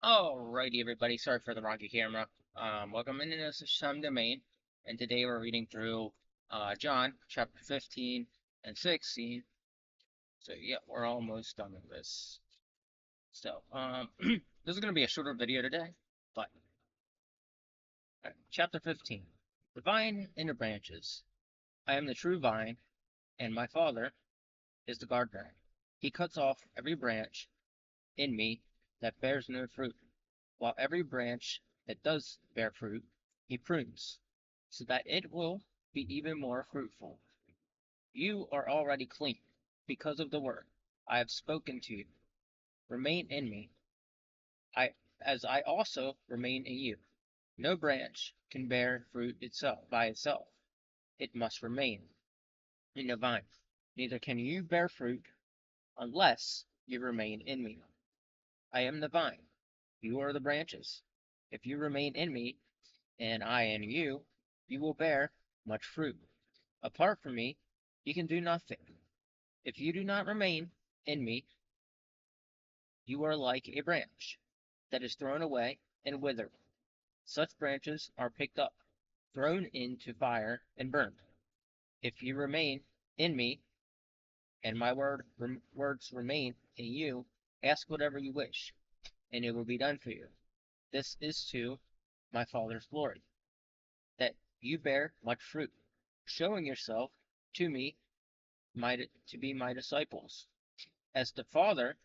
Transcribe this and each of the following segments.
Alrighty, everybody. Sorry for the rocky camera. Welcome into this Shem Domain, and today we're reading through John chapter 15 and 16. So yeah, we're almost done with this. So this is gonna be a shorter video today, but chapter 15: The vine and the branches. I am the true vine, and my Father is the gardener. He cuts off every branch in me that bears no fruit, while every branch that does bear fruit he prunes, so that it will be even more fruitful. You are already clean because of the word I have spoken to you. Remain in me, I as I also remain in you. No branch can bear fruit itself by itself. It must remain in the vine. Neither can you bear fruit unless you remain in me. I am the vine, you are the branches. If you remain in me, and I in you, you will bear much fruit. Apart from me, you can do nothing. If you do not remain in me, you are like a branch that is thrown away and withered. Such branches are picked up, thrown into fire, and burned. If you remain in me, and my words remain in you, ask whatever you wish, and it will be done for you. This is to my Father's glory, that you bear much fruit, showing yourself to me to be my disciples. As the Father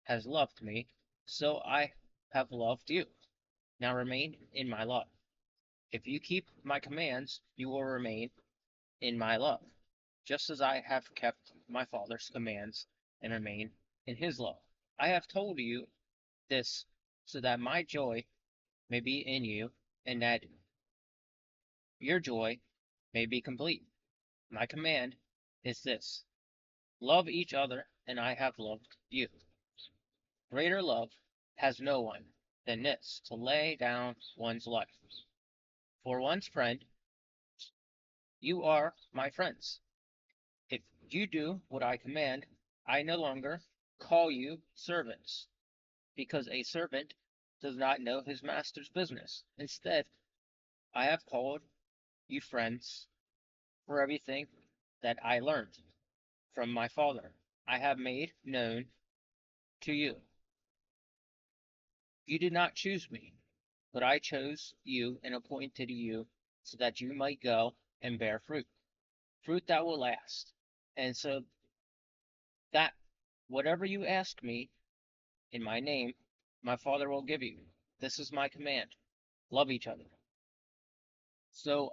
has loved me, so I have loved you. Now remain in my love. If you keep my commands, you will remain in my love, just as I have kept my Father's commands and remain in his love. I have told you this so that my joy may be in you and that your joy may be complete. My command is this: love each other, and I have loved you. Greater love has no one than this, to lay down one's life for one's friend. You are my friends. If you do what I command, I no longer call you servants, because a servant does not know his master's business. Instead, I have called you friends, for everything that I learned from my Father I have made known to you. You did not choose me, but I chose you and appointed you so that you might go and bear fruit, fruit that will last. And so that whatever you ask me in my name, my Father will give you. This is my command: love each other. So,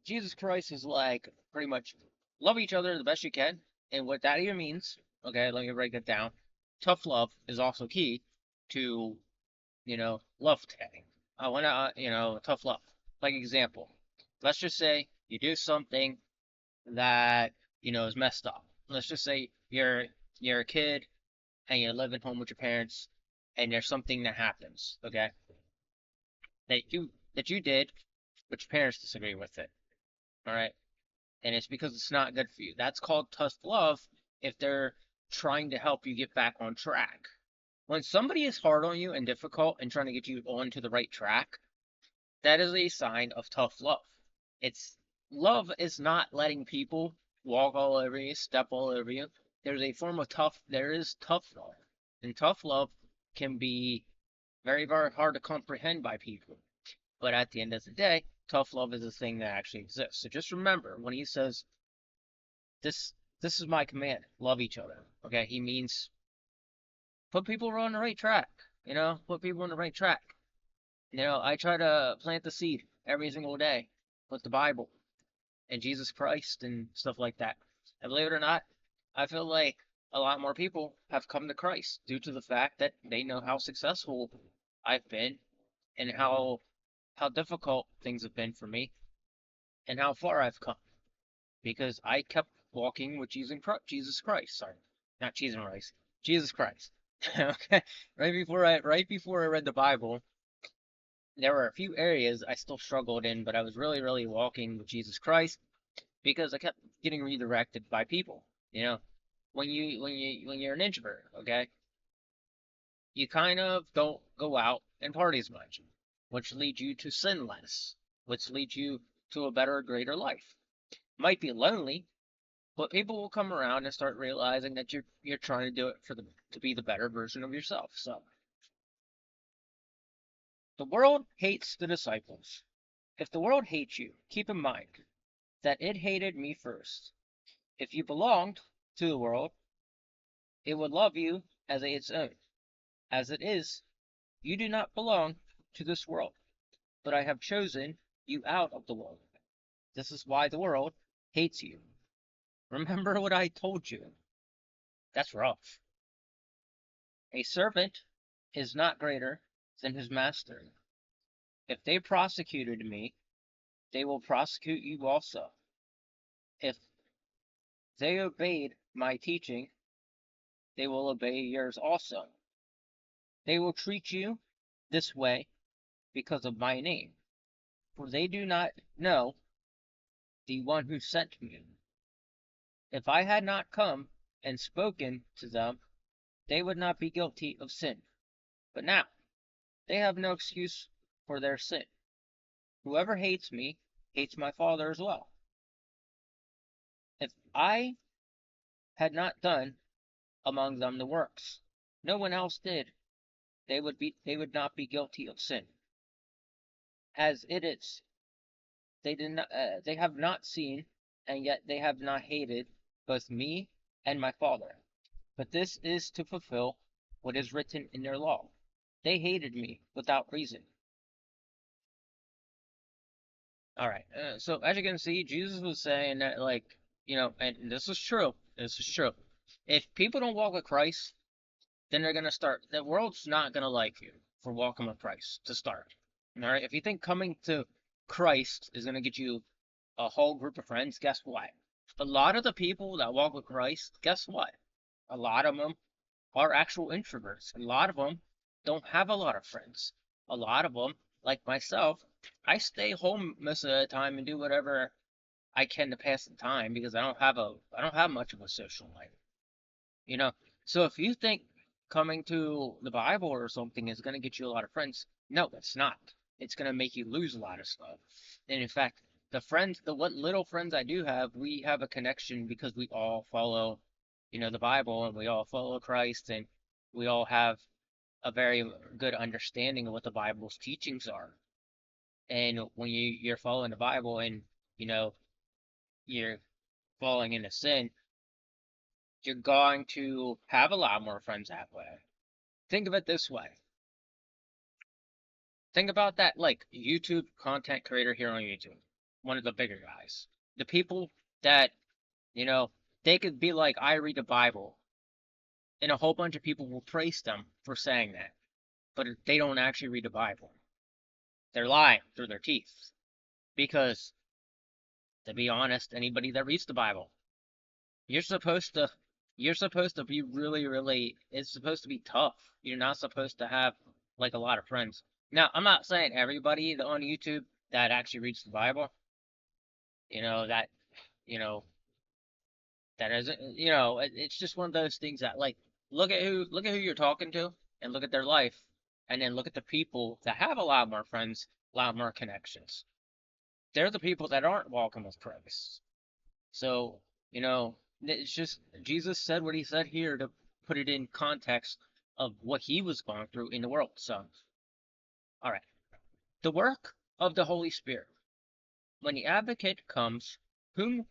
Jesus Christ is like pretty much love each other the best you can. And what that even means, okay, let me break it down. Tough love is also key to, love today. I want to, tough love. Like example, let's just say you do something that, is messed up. Let's just say you're a kid and you're living home with your parents and there's something that happens, okay, that you did, but your parents disagree with it. All right. And it's because it's not good for you. That's called tough love if they're trying to help you get back on track. When somebody is hard on you and difficult and trying to get you onto the right track, that is a sign of tough love. It's Love is not letting people walk all over you, step all over you. There is tough love. And tough love can be very, very hard to comprehend by people. But at the end of the day, tough love is a thing that actually exists. So just remember when he says this is my command, love each other. Okay, he means put people on the right track. Put people on the right track. I try to plant the seed every single day with the Bible and Jesus Christ and stuff like that. And believe it or not, I feel like a lot more people have come to Christ due to the fact that they know how successful I've been and how difficult things have been for me and how far I've come because I kept walking with Jesus Christ. Sorry, not cheese and rice. Jesus Christ. Okay, right before I read the Bible, there were a few areas I still struggled in, but I was really, really walking with Jesus Christ because I kept getting redirected by people. When you're an introvert, okay, you kind of don't go out and party as much, which leads you to sin less, which leads you to a better, greater life. Might be lonely, but people will come around and start realizing that you're trying to do it to be the better version of yourself. So the world hates the disciples. If the world hates you, keep in mind that it hated me first. If you belonged to the world, it would love you as its own. As it is, you do not belong to this world, but I have chosen you out of the world. This is why the world hates you. Remember what I told you. That's rough. A servant is not greater than his master. If they prosecuted me, they will prosecute you also. If they obeyed my teaching, they will obey yours also. They will treat you this way because of my name, for they do not know the one who sent me. If I had not come and spoken to them, they would not be guilty of sin. But now they have no excuse for their sin. Whoever hates me hates my Father as well. If I had not done among them the works no one else did, they would not be guilty of sin. As it is, they have not seen, and yet they have not hated both me and my Father. But this is to fulfill what is written in their law. They hated me without reason. All right. So as you can see, Jesus was saying that, like, and this is true. This is true. If people don't walk with Christ, then they're gonna start. The world's not gonna like you for walking with Christ to start. All right. If you think coming to Christ is gonna get you a whole group of friends, guess what? A lot of the people that walk with Christ, guess what? A lot of them are actual introverts. A lot of them don't have a lot of friends. A lot of them, like myself, I stay home most of the time and do whatever I can to pass the time because I don't have much of a social life. You know, so if you think coming to the Bible or something is going to get you a lot of friends, no, it's not. It's going to make you lose a lot of stuff. And in fact, the what little friends I do have, we have a connection because we all follow, the Bible, and we all follow Christ, and we all have a very good understanding of what the Bible's teachings are. And when you're following the Bible and, you know, you're falling into sin, you're going to have a lot more friends that way. Think of it this way. Think about that, like, YouTube content creator here on YouTube, one of the bigger guys. The people that, you know, they could be like, I read the Bible, and a whole bunch of people will praise them for saying that, but they don't actually read the Bible. They're lying through their teeth. Because, to be honest, anybody that reads the Bible, you're supposed to you're supposed to be really, really, it's supposed to be tough. You're not supposed to have like a lot of friends. Now, I'm not saying everybody on YouTube that actually reads the Bible, you know, that, you know, that isn't, it's just one of those things that, like, look at who you're talking to and look at their life, and then look at the people that have a lot more friends, a lot more connections. They're the people that aren't walking with Christ. So, it's just Jesus said what he said here to put it in context of what he was going through in the world. So, all right. The work of the Holy Spirit. When the advocate comes, whom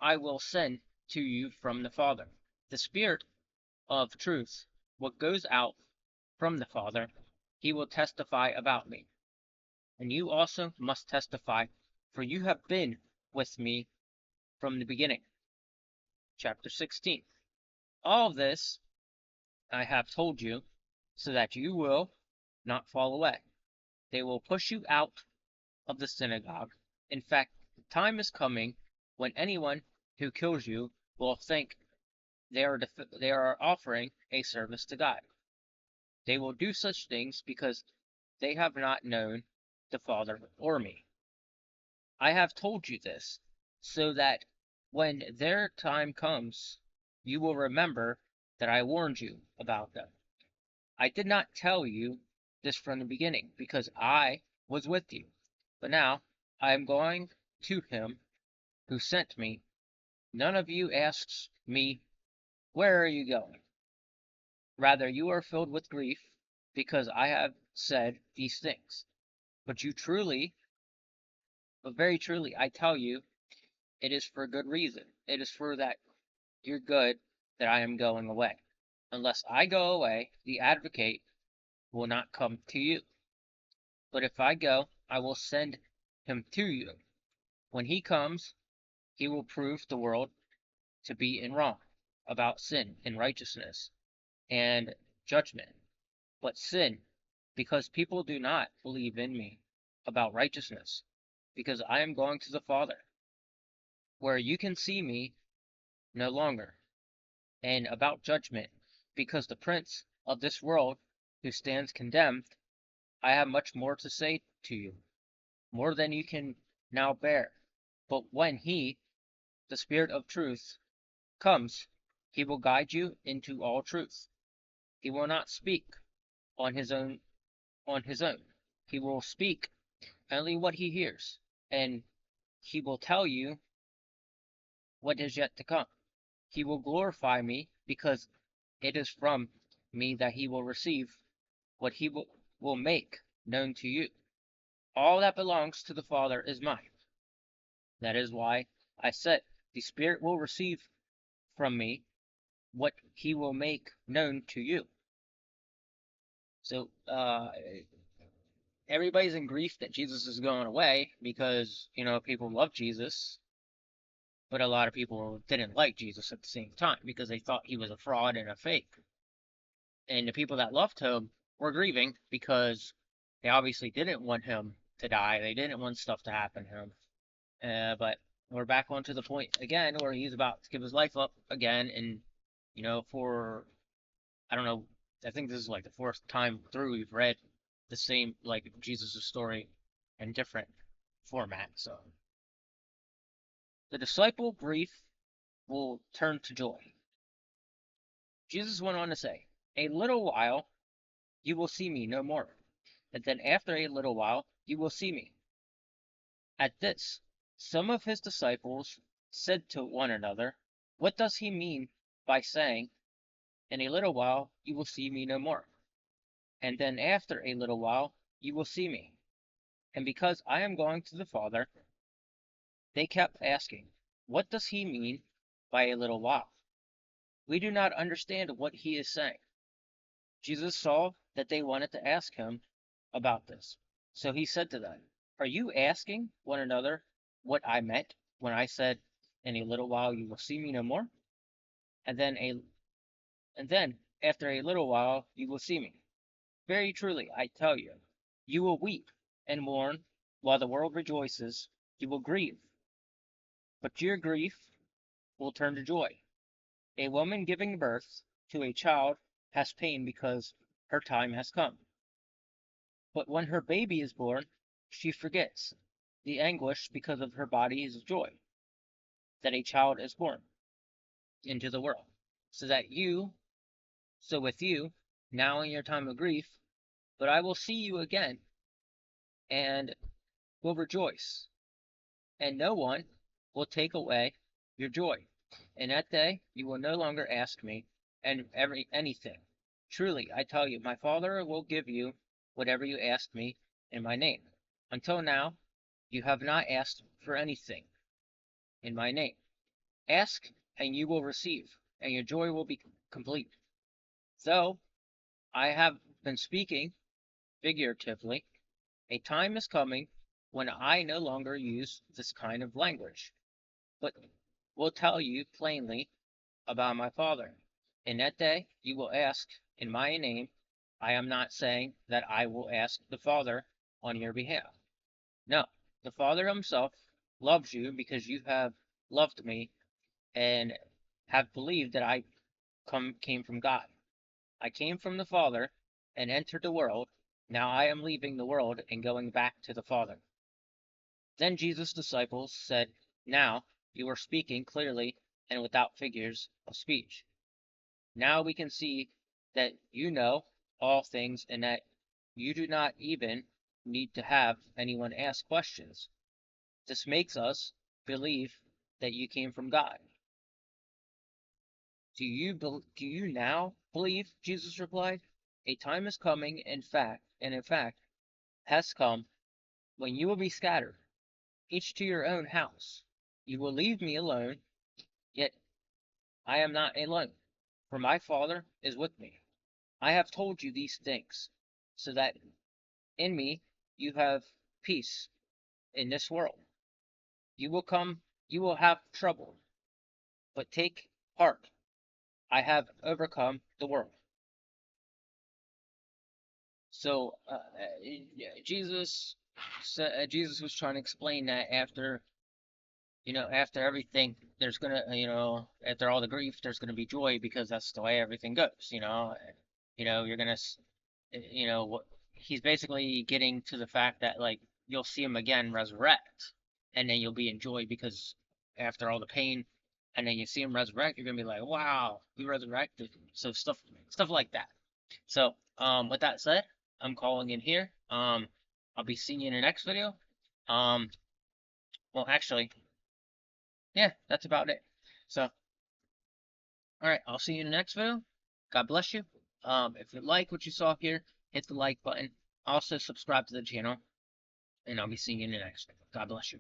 I will send to you from the Father, the Spirit of truth, what goes out from the Father, he will testify about me. And you also must testify, for you have been with me from the beginning. Chapter 16. All this I have told you, so that you will not fall away. They will push you out of the synagogue. In fact, the time is coming when anyone who kills you will think they are offering a service to God. They will do such things because they have not known the Father or me. I have told you this, so that when their time comes, you will remember that I warned you about them. I did not tell you this from the beginning, because I was with you. But now I am going to him who sent me. None of you asks me, 'Where are you going?' Rather, you are filled with grief because I have said these things. But very truly, I tell you, it is for good reason. It is for that your good that I am going away. Unless I go away, the advocate will not come to you. But if I go, I will send him to you. When he comes, he will prove the world to be in wrong about sin and righteousness and judgment. But sin, because people do not believe in me about righteousness, because I am going to the Father, where you can see me no longer, and about judgment, because the prince of this world who stands condemned, I have much more to say to you, more than you can now bear. But when he, the Spirit of truth, comes, he will guide you into all truth. He will not speak on his own on his own. He will speak only what he hears, and he will tell you what is yet to come. He will glorify me, because it is from me that he will receive what will make known to you. All that belongs to the Father is mine. That is why I said the Spirit will receive from me what he will make known to you. So, everybody's in grief that Jesus is going away because, people love Jesus, but a lot of people didn't like Jesus at the same time because they thought he was a fraud and a fake. And the people that loved him were grieving because they obviously didn't want him to die. They didn't want stuff to happen to him. But we're back onto the point again where he's about to give his life up again. And, for, I don't know, I think this is like the fourth time through we've read the same, like, Jesus' story in different format. So the disciple grief will turn to joy. Jesus went on to say, "A little while you will see me no more, and then after a little while you will see me." At this, some of his disciples said to one another, "What does he mean by saying, 'In a little while you will see me no more, and then after a little while you will see me'?" And because I am going to the Father, they kept asking, "What does he mean by a little while? We do not understand what he is saying." Jesus saw that they wanted to ask him about this. So he said to them, "Are you asking one another what I meant when I said, 'In a little while you will see me no more, and then after a little while you will see me'? Very truly, I tell you, you will weep and mourn while the world rejoices. You will grieve, but your grief will turn to joy. A woman giving birth to a child has pain because her time has come. But when her baby is born, she forgets the anguish because of her body's joy that a child is born into the world. So with you, now in your time of grief, but I will see you again and will rejoice, and no one will take away your joy. In that day you will no longer ask me anything. Truly, I tell you, my Father will give you whatever you ask me in my name. Until now, you have not asked for anything in my name. Ask, and you will receive, and your joy will be complete. Though I have been speaking figuratively, a time is coming when I no longer use this kind of language, but will tell you plainly about my Father. In that day you will ask in my name. I am not saying that I will ask the Father on your behalf. No, the Father himself loves you because you have loved me and have believed that I came from God. I came from the Father and entered the world. Now I am leaving the world and going back to the Father." Then Jesus' disciples said, "Now you are speaking clearly and without figures of speech. Now we can see that you know all things, and that you do not even need to have anyone ask questions. This makes us believe that you came from God. Do you now believe? Jesus replied. A time is coming, in fact, has come when you will be scattered, each to your own house. You will leave me alone, yet I am not alone, for my Father is with me. I have told you these things, so that in me you have peace in this world. You will have trouble, but take heart. I have overcome the world. So Jesus was trying to explain that after everything, there's gonna, after all the grief, there's gonna be joy because that's the way everything goes. You're gonna, what he's basically getting to the fact that like you'll see him again resurrect, and then you'll be in joy because after all the pain, and then you see him resurrect, you're gonna be like, wow, he resurrected. So stuff like that. So, with that said, I'm calling in here. I'll be seeing you in the next video. Um, well, actually, yeah, that's about it. So, alright, I'll see you in the next video. God bless you. If you like what you saw here, hit the like button. Also, subscribe to the channel, and I'll be seeing you in the next video. God bless you.